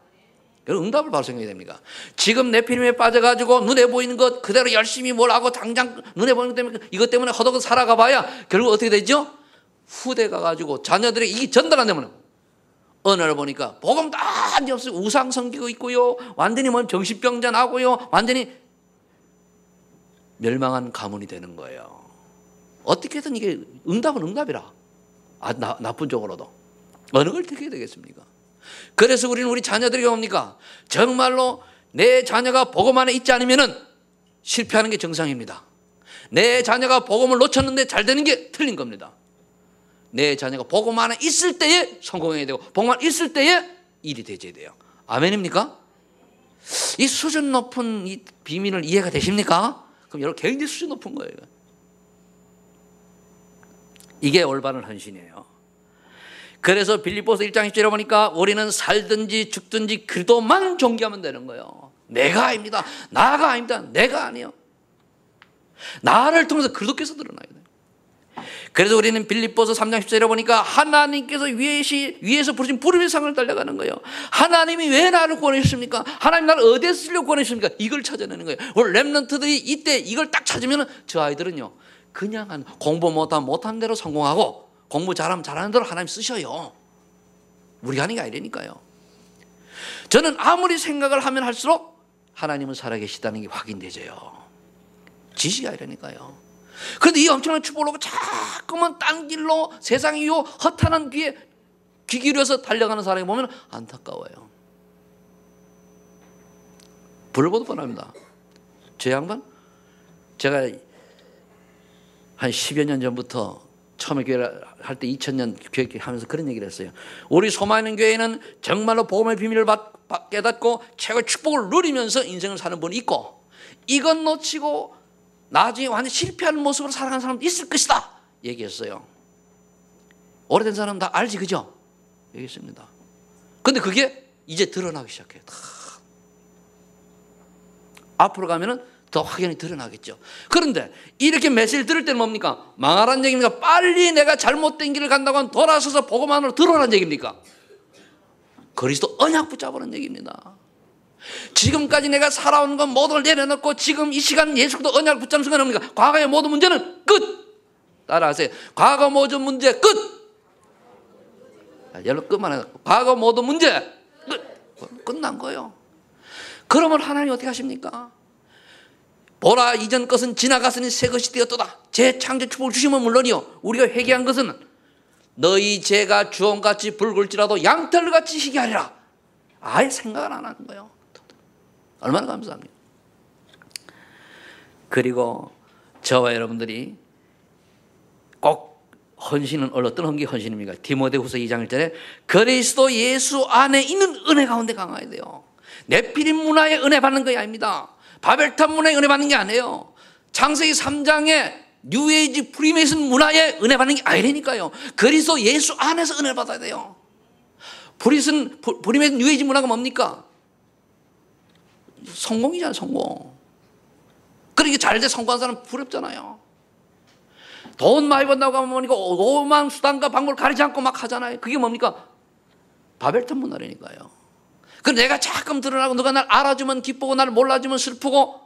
응답을 바로 생각해야 됩니까? 지금 네피림에 빠져가지고 눈에 보이는 것 그대로 열심히 뭘 하고 당장 눈에 보이는 것 때문에 이것 때문에 허덕허덕 살아가 봐야 결국 어떻게 되죠? 후대 가가지고 자녀들에게 이게 전달 안 되면 어느 날 보니까 복음 다 없어요. 우상 섬기고 있고요. 완전히 뭐 정신병자 나고요. 완전히 멸망한 가문이 되는 거예요. 어떻게든 이게 응답은 응답이라. 나쁜 쪽으로도. 어느 걸 택해야 되겠습니까? 그래서 우리는 우리 자녀들에게 뭡니까? 정말로 내 자녀가 복음 안에 있지 않으면은 실패하는 게 정상입니다. 내 자녀가 복음을 놓쳤는데 잘 되는 게 틀린 겁니다. 내 자녀가 복음 안에 있을 때에 성공해야 되고 복음 안에 있을 때에 일이 되져야 돼요. 아멘입니까? 이 수준 높은 이 비밀을 이해가 되십니까? 그럼 여러분 굉장히 수준 높은 거예요. 이게 올바른 헌신이에요. 그래서 빌립보서 1장 10절에 보니까 우리는 살든지 죽든지 그리스도만 존귀하면 되는 거예요. 내가 아닙니다. 나가 아닙니다. 내가 아니에요. 나를 통해서 그리스도께서 드러나야 돼요. 그래서 우리는 빌립보서 3장 10절에 보니까 하나님께서 위에서 부르신 부름의 상을 달려가는 거예요. 하나님이 왜 나를 구원하셨습니까? 하나님 나를 어디에 쓰려고 구원하셨습니까? 이걸 찾아내는 거예요. 오늘 랩런트들이 이때 이걸 딱 찾으면 저 아이들은요 그냥 공부 못한 대로 성공하고 공부 잘하면 잘하는 대로 하나님 쓰셔요. 우리가 하는 게 아니라니까요. 저는 아무리 생각을 하면 할수록 하나님은 살아계시다는 게 확인되져요. 지식이 아니라니까요. 그런데 이 엄청난 축복을 놓고 자꾸만 딴 길로 세상 이후 허탄한 귀에 귀 기울여서 달려가는 사람이 보면 안타까워요. 불을 보듯 뻔합니다. 저 양반 제가 한 10여 년 전부터 처음에 교회를 할 때 2000년 교회 하면서 그런 얘기를 했어요. 우리 소마는 교회는 정말로 복음의 비밀을 깨닫고 최고의 축복을 누리면서 인생을 사는 분이 있고 이건 놓치고 나중에 완전 실패하는 모습으로 살아가는 사람도 있을 것이다 얘기했어요. 오래된 사람은 다 알지 그죠? 얘기했습니다. 근데 그게 이제 드러나기 시작해요. 다. 앞으로 가면은 더 확연히 드러나겠죠. 그런데 이렇게 메시지를 들을 때는 뭡니까? 망하라는 얘기입니까? 빨리 내가 잘못된 길을 간다고 하면 돌아서서 복음 안으로 들어오라는 얘기입니까? 그리스도 언약 붙잡으라는 얘기입니다. 지금까지 내가 살아온 건 모든 걸 내려놓고 지금 이 시간 예수도 언약을 붙잡는 순간 뭡니까? 과거의 모든 문제는 끝! 따라하세요. 과거 모든 문제 끝! 여러분 끝만 해요. 과거 모든 문제 끝! 끝난 거예요. 그러면 하나님 어떻게 하십니까? 보라 이전 것은 지나갔으니 새 것이 되었도다. 재창조 축복을 주시면 물론이요. 우리가 회개한 것은 너희 죄가 주홍같이 붉을지라도 양털같이 희게 하리라. 아예 생각을 안 하는 거예요. 얼마나 감사합니까? 그리고 저와 여러분들이 꼭 헌신은 어떤 헌신입니까? 디모데후서 2장 1절에 그리스도 예수 안에 있는 은혜 가운데 강화해야 돼요. 네피림 문화에 은혜 받는 게 아닙니다. 바벨탑 문화에 은혜 받는 게 아니에요. 창세기 3장에 뉴에이지 프리메이슨 문화에 은혜 받는 게 아니라니까요. 그리스도 예수 안에서 은혜를 받아야 돼요. 프리메이슨 뉴에이지 문화가 뭡니까? 성공이잖아요. 성공. 그러니까 잘돼 성공한 사람 부럽잖아요. 돈 많이 번다고 하면 뭐니까 오만 수단과 방법을 가리지 않고 막 하잖아요. 그게 뭡니까? 바벨탑 문화라니까요. 그럼 내가 자꾸 드러나고 누가 날 알아주면 기쁘고 날 몰라주면 슬프고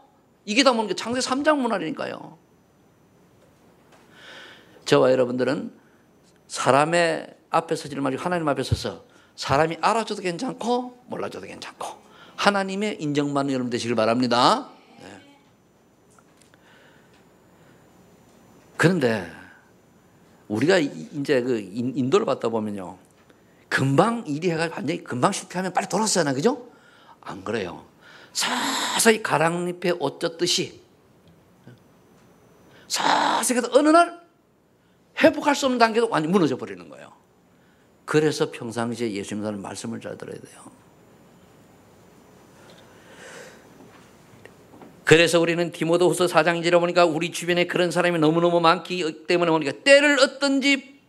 이게 다 뭡니까? 창세 3장 문화라니까요. 저와 여러분들은 사람의 앞에 서지를 말고 하나님 앞에 서서 사람이 알아줘도 괜찮고 몰라줘도 괜찮고 하나님의 인정받는 여러분 되시길 바랍니다. 네. 그런데 우리가 이제 그 인도를 받다 보면요. 금방 일이 해가지고 완전히 금방 실패하면 빨리 돌아서잖아요. 그죠? 안 그래요. 서서히 가랑잎에 옷 젖듯이 서서히 해서 어느 날 회복할 수 없는 단계도 완전히 무너져 버리는 거예요. 그래서 평상시에 예수님 말씀을 잘 들어야 돼요. 그래서 우리는 디모데후서 4장 1절에 보니까 우리 주변에 그런 사람이 너무너무 많기 때문에 보니까 때를 얻든지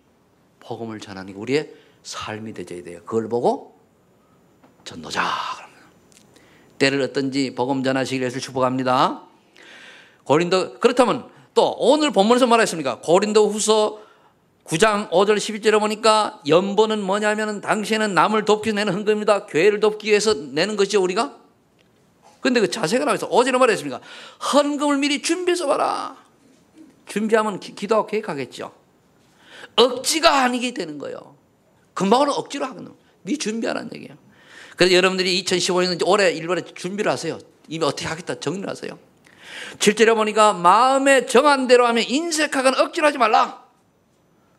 복음을 전하는 게 우리의 삶이 되어야 돼요. 그걸 보고 전도자. 때를 얻든지 복음 전하시기 위해서 축복합니다. 고린도, 그렇다면 또 오늘 본문에서 말했습니까? 고린도 후서 9장 5절 11절에 보니까 연보는 뭐냐면 당신은 남을 돕기 위해서 내는 헌금입니다. 교회를 돕기 위해서 내는 것이죠, 우리가. 근데 그 자세가 나와서 5절에 말했습니까? 헌금을 미리 준비해서 봐라. 준비하면 기도하고 계획하겠죠. 억지가 아니게 되는 거예요. 금방으로 억지로 하거든요. 미리 준비하라는 얘기예요. 그래서 여러분들이 2015년 올해 1월에 준비를 하세요. 이미 어떻게 하겠다 정리를 하세요. 7절에 보니까 마음에 정한 대로 하면 인색하거나 억지로 하지 말라.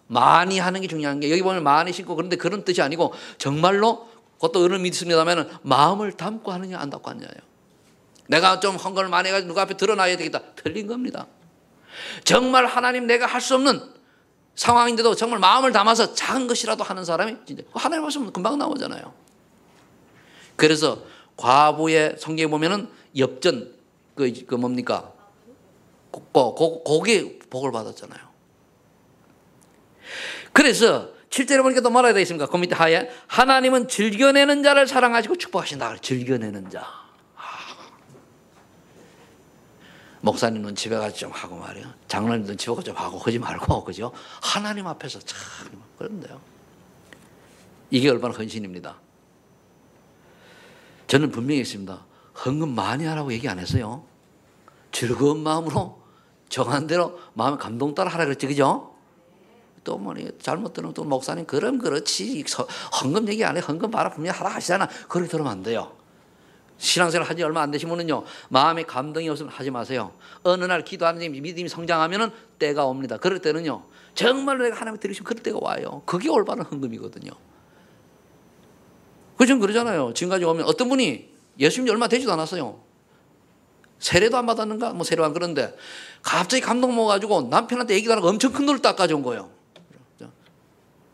많이 하는 게 중요한 게, 여기 보면 많이 신고 그런데 그런 뜻이 아니고 정말로 그것도 어느 믿습니다만 마음을 담고 하느냐 안 담고 하느냐예요. 내가 좀 헌금을 많이 해가지고 누가 앞에 드러나야 되겠다. 틀린 겁니다. 정말 하나님 내가 할 수 없는 상황인데도 정말 마음을 담아서 작은 것이라도 하는 사람이 진짜 하나님 말씀 금방 나오잖아요. 그래서 과부의 성경에 보면은 엽전 그 뭡니까? 거기에 복을 받았잖아요. 그래서 7절에 보니까 또 뭐라 되어 있습니까? 그 밑에 하에 하나님은 즐겨내는 자를 사랑하시고 축복하신다. 즐겨내는 자. 목사님은 집에 가서 좀 하고 말이에요. 장로님도 집에 가서 좀 하고 하지 말고, 그죠? 하나님 앞에서 참 그런데요. 이게 얼마나 헌신입니다. 저는 분명히 있습니다. 헌금 많이 하라고 얘기 안 했어요. 즐거운 마음으로 정한 대로 마음에 감동 따라 하라 그랬지, 그죠? 또 뭐니 잘못 들으면 또 목사님 그럼 그렇지 헌금 얘기 안 해. 헌금 봐라 분명히 하라 하시잖아. 그렇게 들으면 안 돼요. 신앙생활 하지 얼마 안 되시면은요 마음에 감동이 없으면 하지 마세요. 어느 날 기도하는 믿음이 성장하면은 때가 옵니다. 그럴 때는요 정말로 내가 하나님 들으시면 그럴 때가 와요. 그게 올바른 헌금이거든요. 그죠? 그러잖아요. 지금까지 오면 어떤 분이 예수 믿은 지 얼마 되지도 않았어요. 세례도 안 받았는가? 뭐 세례도 안 그런데 갑자기 감동 먹어가지고 남편한테 얘기도 안 하고 엄청 큰 돈을 딱 가져온 거예요.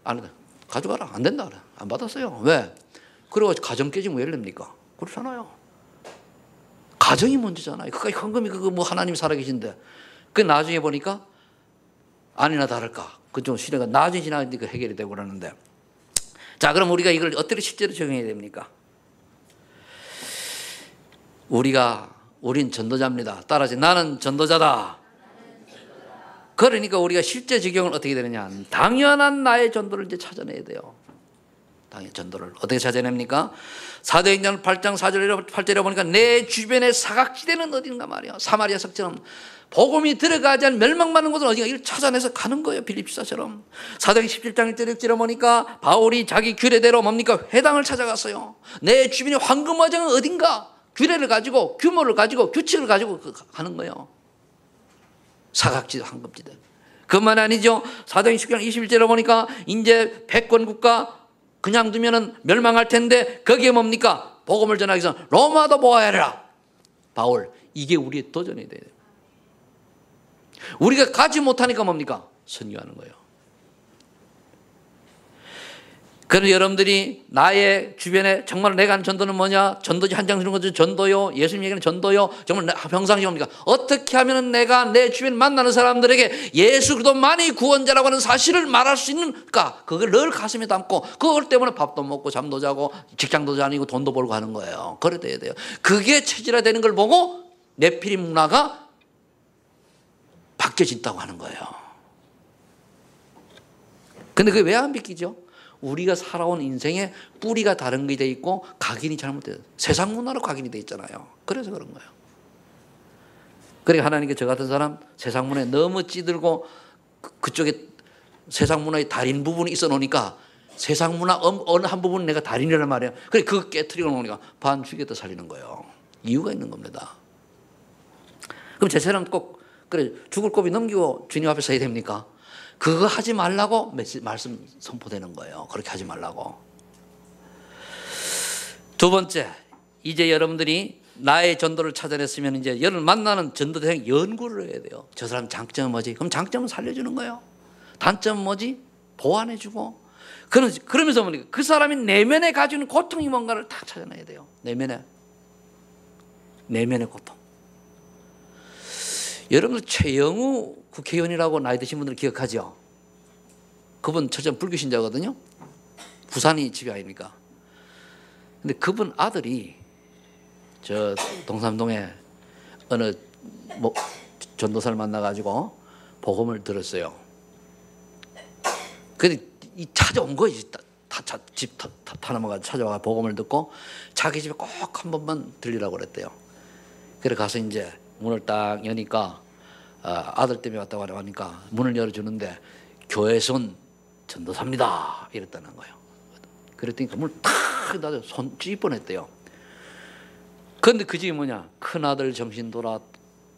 안 돼. 가져가라. 안 된다. 그래. 안 받았어요. 왜? 그리고 가정 깨지면 왜 이럽니까? 그렇잖아요. 가정이 먼저잖아요. 그까지 헌금이 그거 뭐 하나님 살아계신데. 그 나중에 보니까 아니나 다를까. 그좀 시대가 나중에 지나니까 해결이 되고 그러는데. 자, 그럼 우리가 이걸 어떻게 실제로 적용해야 됩니까? 우린 전도자입니다. 따라서 나는 전도자다. 그러니까 우리가 실제 적용을 어떻게 되느냐. 당연한 나의 전도를 이제 찾아내야 돼요. 당연히 전도를 어떻게 찾아냅니까? 사도행전 8장 8절에 보니까 내 주변의 사각지대는 어딘가 말이야. 사마리아 석처럼 복음이 들어가지 않은 멸망받는 곳은 어딘가 이걸 찾아내서 가는 거예요. 빌립보서처럼. 사도행전 17장 1절 6절에 보니까 바울이 자기 규례대로 뭡니까? 회당을 찾아갔어요. 내 주변의 황금화장은 어딘가 규례를 가지고 규모를 가지고 규칙을 가지고 가는 거예요. 사각지대 황금지대. 그것만 아니죠. 사도행전 10장 21절에 보니까 이제 패권 국가 그냥 두면은 멸망할 텐데 거기에 뭡니까? 복음을 전하기 위해서 로마도 보아야 하라. 바울, 이게 우리의 도전이 돼요. 우리가 가지 못하니까 뭡니까? 선교하는 거예요. 그래서 여러분들이 나의 주변에 정말 내가 하는 전도는 뭐냐? 전도지 한 장 주는 것도 전도요. 예수님 얘기는 전도요. 정말 평상시 뭡니까? 어떻게 하면 내가 내 주변 만나는 사람들에게 예수 그리스도 만이 구원자라고 하는 사실을 말할 수 있는가? 그걸 늘 가슴에 담고 그걸 때문에 밥도 먹고 잠도 자고 직장도 다니고 돈도 벌고 하는 거예요. 그래 돼야 돼요. 그게 체질화되는 걸 보고 네피림 문화가 바뀌어진다고 하는 거예요. 근데 그게 왜 안 비키죠? 우리가 살아온 인생에 뿌리가 다른 게 돼 있고 각인이 잘못돼요. 세상 문화로 각인이 돼 있잖아요. 그래서 그런 거예요. 그러니까 하나님께 저 같은 사람 세상 문화에 너무 찌들고 그쪽에 세상 문화의 달인 부분이 있어 놓으니까 세상 문화 어느 한 부분은 내가 달인이란 말이에요. 그래 그거 깨트리고 놓으니까 반 죽였다 살리는 거예요. 이유가 있는 겁니다. 그럼 제 사람 꼭 그래 죽을 고비 넘기고 주님 앞에 서야 됩니까? 그거 하지 말라고 말씀 선포되는 거예요. 그렇게 하지 말라고. 두 번째, 이제 여러분들이 나의 전도를 찾아냈으면 이제 여러분 만나는 전도 대상 연구를 해야 돼요. 저 사람 장점은 뭐지? 그럼 장점은 살려주는 거예요. 단점은 뭐지? 보완해주고. 그러면서 뭡니까? 그 사람이 내면에 가지고 있는 고통이 뭔가를 딱 찾아내야 돼요. 내면의 고통. 여러분들 최영우 국회의원이라고 나이 드신 분들 기억하죠? 그분 처전 불교 신자거든요. 부산이 집이 아닙니까? 근데 그분 아들이 저 동삼동에 어느 뭐 전도사를 만나가지고 복음을 들었어요. 근데 이 찾아온 거지. 집 타넘어가지고 찾아와 복음을 듣고 자기 집에 꼭 한 번만 들리라고 그랬대요. 그래 가서 이제 문을 딱 여니까 아들 때문에 왔다고 하니까 문을 열어주는데 교회에서 온 전도사입니다 이랬다는 거예요. 그랬더니 문을 탁 닫아 손 찌 뻔했대요. 그런데 그 집이 뭐냐, 큰 아들 정신 돌아,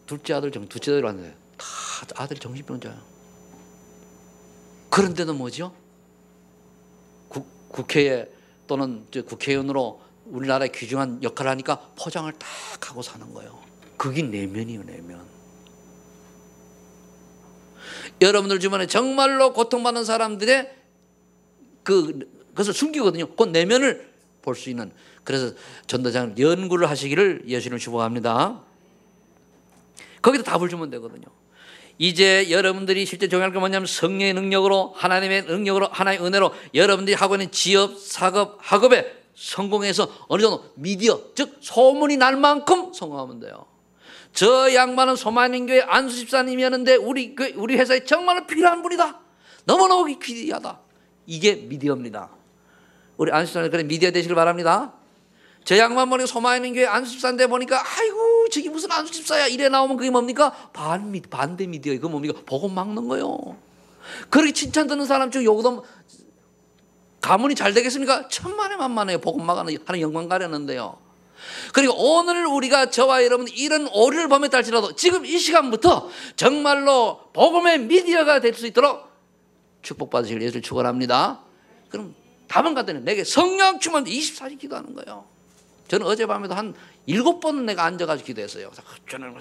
둘째 아들 왔는데 다 아들이 정신병자예요. 그런데도 뭐죠? 국회에 또는 국회의원으로 우리나라에 귀중한 역할을 하니까 포장을 딱 하고 사는 거예요. 그게 내면이에요, 내면. 여러분들 주변에 정말로 고통받는 사람들의 그것을 숨기거든요. 그 내면을 볼 수 있는. 그래서 전도장 연구를 하시기를 예수님 축복합니다. 거기다 답을 주면 되거든요. 이제 여러분들이 실제 정의할 게 뭐냐면 성령의 능력으로, 하나님의 능력으로, 하나님의 은혜로 여러분들이 하고 있는 지업, 사업, 학업에 성공해서 어느 정도 미디어, 즉 소문이 날 만큼 성공하면 돼요. 저 양반은 소만인교회 안수 집사님이었는데 우리 회사에 정말 필요한 분이다. 너무너무 귀하다. 이게 미디어입니다. 우리 안수 집사님 그래 미디어 되시길 바랍니다. 저 양반 보니까 소만인교회 안수 집사인데 보니까 아이고 저기 무슨 안수 집사야 이래 나오면 그게 뭡니까? 반대 미디어. 그거 뭡니까? 복음 막는 거예요. 그렇게 칭찬 듣는 사람 중 요거도 가문이 잘 되겠습니까? 천만에 만만해요. 복음 막하는 영광 가렸는데요. 그리고 오늘 우리가 저와 여러분 이런 오류를 범했다 할지라도 지금 이 시간부터 정말로 복음의 미디어가 될 수 있도록 축복받으시길 예수를 축원합니다. 그럼 답은 간단해요. 내게 성령 충만 24시간 기도하는 거예요. 저는 어젯밤에도 한 7번은 내가 앉아가지고 기도했어요. 저는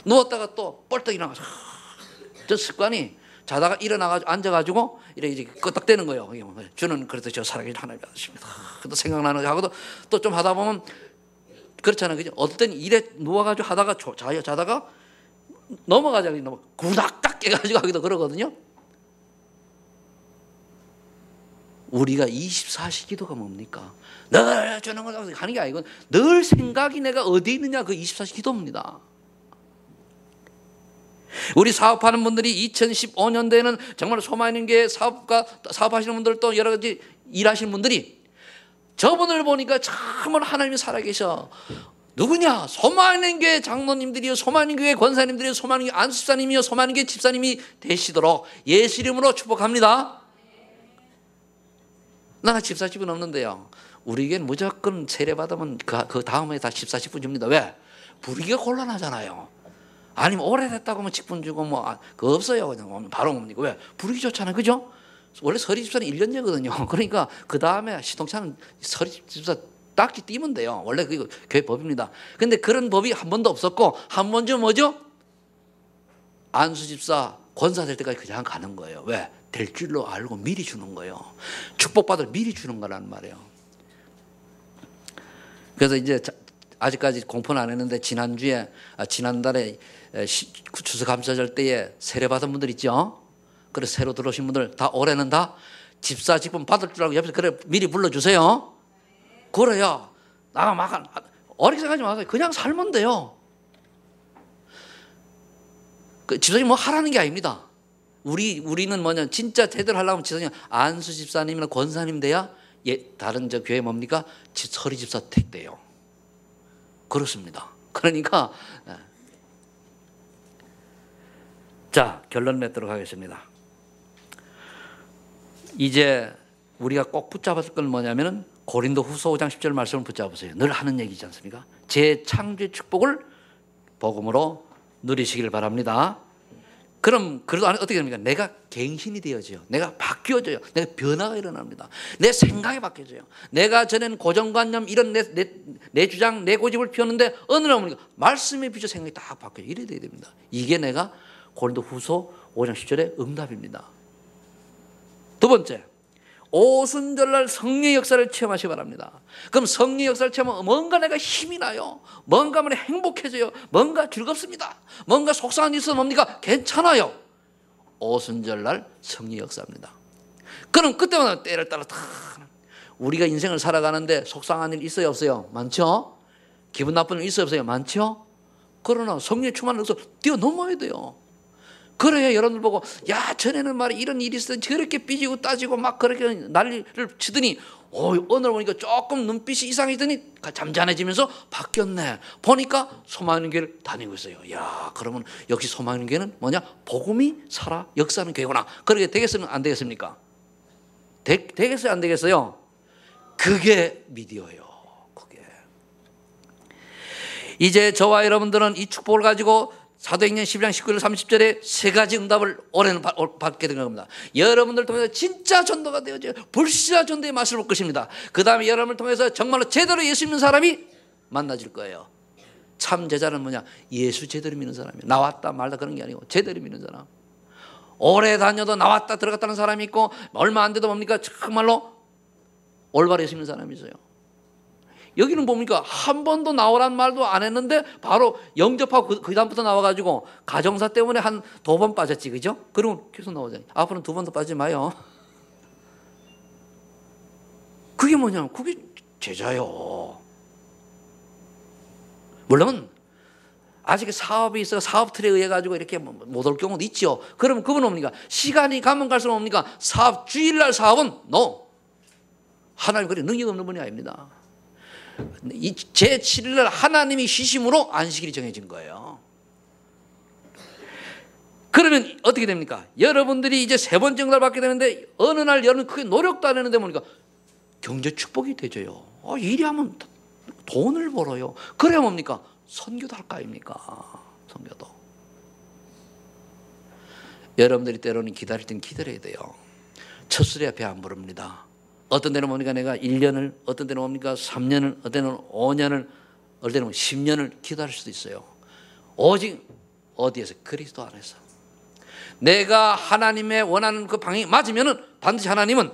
누웠다가 또 뻘떡 일어나서 저 습관이 자다가 일어나가지고 앉아가지고 이렇게 끄덕대는 거예요. 주는 그래도 저 살아계신 하나님 아십니다. 또 생각나는 거 하고도 또 좀 하다 보면 그렇잖아요. 그죠? 어떨 땐 일에 누워가지고 하다가 자다가 넘어가자고 구닥딱 깨가지고 하기도 그러거든요. 우리가 24시 기도가 뭡니까? 늘 주는 걸 하는 게 아니고 늘 생각이 내가 어디 있느냐 그 24시 기도입니다. 우리 사업하는 분들이 2015년도에는 정말 소만인교회 사업하시는 분들 또 여러 가지 일하시는 분들이 저분을 보니까 정말 하나님이 살아계셔. 누구냐? 소만인교회 장로님들이요, 소만인교회 권사님들이요, 소만인교회 안수집사님이요, 소만인교회 집사님이 되시도록 예수 이름으로 축복합니다. 나 집사집은 없는데요. 우리에겐 무조건 세례받으면 그 다음에 다 집사 직분 줍니다. 왜? 부르기가 곤란하잖아요. 아니면 오래됐다고 하면 직분 주고 그거 없어요. 그냥 바로 옵니다. 왜? 부르기 좋잖아요. 그죠? 원래 서리집사는 1년제거든요. 그러니까 그 다음에 시동차는 서리집사 딱지 띄면 돼요. 원래 그거 교회 법입니다. 근데 그런 법이 한 번도 없었고 한 번쯤 뭐죠? 안수집사 권사 될 때까지 그냥 가는 거예요. 왜? 될 줄로 알고 미리 주는 거예요. 축복받을 미리 주는 거란 말이에요. 그래서 이제 아직까지 공포는 안 했는데 지난달에 추수감사절 때에 세례받은 분들 있죠? 그래서 새로 들어오신 분들 다 올해는 다 집사 직분 받을 줄 알고 옆에서 그래 미리 불러주세요. 그래요. 나가 막 어렵게 생각하지 마세요. 그냥 살면 돼요. 집사님 뭐 하라는 게 아닙니다. 우리는 뭐냐 진짜 제대로 하려면 집사님 안수 집사님이나 권사님 돼야 다른 저 교회 뭡니까? 서리 집사 택돼요. 그렇습니다. 그러니까 자 결론 맺도록 하겠습니다. 이제 우리가 꼭 붙잡았을 건 뭐냐면은 고린도후서 5장 10절 말씀을 붙잡으세요. 늘 하는 얘기지 않습니까? 재창조의 축복을 복음으로 누리시길 바랍니다. 그럼 그래도 어떻게 됩니까? 내가 갱신이 되어져요. 내가 바뀌어져요. 내가 변화가 일어납니다. 내 생각이 바뀌어져요. 내가 전에는 고정관념 이런 내 주장 내 고집을 피웠는데 어느 날 보니까 말씀에 비춰 생각이 딱 바뀌어요. 이래 돼야 됩니다. 이게 내가 고린도후서 5장 10절의 응답입니다. 두 번째, 오순절날 성령의 역사를 체험하시기 바랍니다. 그럼 성령의 역사를 체험하면 뭔가 내가 힘이 나요. 뭔가 하면 행복해져요. 뭔가 즐겁습니다. 뭔가 속상한 일 있으면 뭡니까? 괜찮아요. 오순절날 성령의 역사입니다. 그럼 그때마다 때를 따라 다 우리가 인생을 살아가는데 속상한 일 있어요, 없어요? 많죠? 기분 나쁜 일 있어요, 없어요? 많죠? 그러나 성령의 충만을 뛰어넘어야 돼요. 그래야 여러분들 보고, 야, 전에는 말이 이런 일이 있어 저렇게 삐지고 따지고 막 그렇게 난리를 치더니 오늘 보니까 조금 눈빛이 이상해지더니 잠잠해지면서 바뀌었네. 보니까 소망하는 교회를 다니고 있어요. 야, 그러면 역시 소망하는 교회는 뭐냐? 복음이 살아 역사하는 교회구나. 그렇게 되겠으면 안 되겠습니까? 되겠어요, 안 되겠어요? 그게 미디어예요. 그게. 이제 저와 여러분들은 이 축복을 가지고 사도행전 11장 19절 30절에 세 가지 응답을 올해는 받게 된 겁니다. 여러분들 통해서 진짜 전도가 되어져요. 불신자 전도의 맛을 볼 것입니다. 그 다음에 여러분을 통해서 정말로 제대로 예수 믿는 사람이 만나질 거예요. 참 제자는 뭐냐? 예수 제대로 믿는 사람이에요. 나왔다 말다 그런 게 아니고 제대로 믿는 사람. 오래 다녀도 나왔다 들어갔다는 사람이 있고 얼마 안 돼도 뭡니까? 정말로 올바로 예수 믿는 사람이 있어요. 여기는 뭡니까? 한 번도 나오란 말도 안 했는데 바로 영접하고 그 다음부터 나와가지고 가정사 때문에 한 2번 빠졌지, 그죠? 그러면 계속 나오잖아요. 앞으로는 2번 더 빠지지 마요. 그게 뭐냐면 그게 제자요. 물론 아직 사업이 있어 사업 틀에 의해 가지고 이렇게 못 올 경우도 있죠. 그러면 그건 뭡니까? 시간이 가면 갈수록 뭡니까? 사업 주일날 사업은 NO. 하나님 그리 능력 없는 분이 아닙니다. 제7일날 하나님이 쉬심으로 안식일이 정해진 거예요. 그러면 어떻게 됩니까? 여러분들이 이제 3번째 응답을 받게 되는데 어느 날 여러분 크게 노력도 안 했는데 보니까 경제 축복이 되져요. 일이 하면 돈을 벌어요. 그래야 뭡니까? 선교도 할 거 아닙니까? 선교도. 여러분들이 때로는 기다릴 땐 기다려야 돼요. 첫 수레 배 안 부릅니다. 어떤 데는 뭡니까? 내가 1년을, 어떤 데는 뭡니까? 3년을, 어떤 데는 5년을, 어떤 데는 10년을 기다릴 수도 있어요. 오직 어디에서? 그리스도 안에서. 내가 하나님의 원하는 그 방향이 맞으면은 반드시 하나님은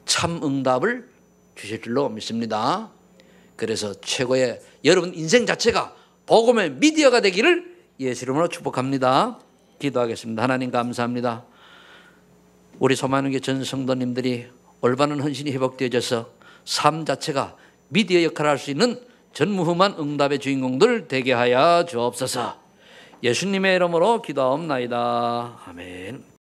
참 응답을 주실 줄로 믿습니다. 그래서 최고의 여러분 인생 자체가 복음의 미디어가 되기를 예수 이름으로 축복합니다. 기도하겠습니다. 하나님 감사합니다. 우리 소망하는 게 전 성도님들이 올바른 헌신이 회복되어져서 삶 자체가 미디어 역할을 할 수 있는 전무후무한 응답의 주인공들 되게 하여 주옵소서. 예수님의 이름으로 기도하옵나이다. 아멘.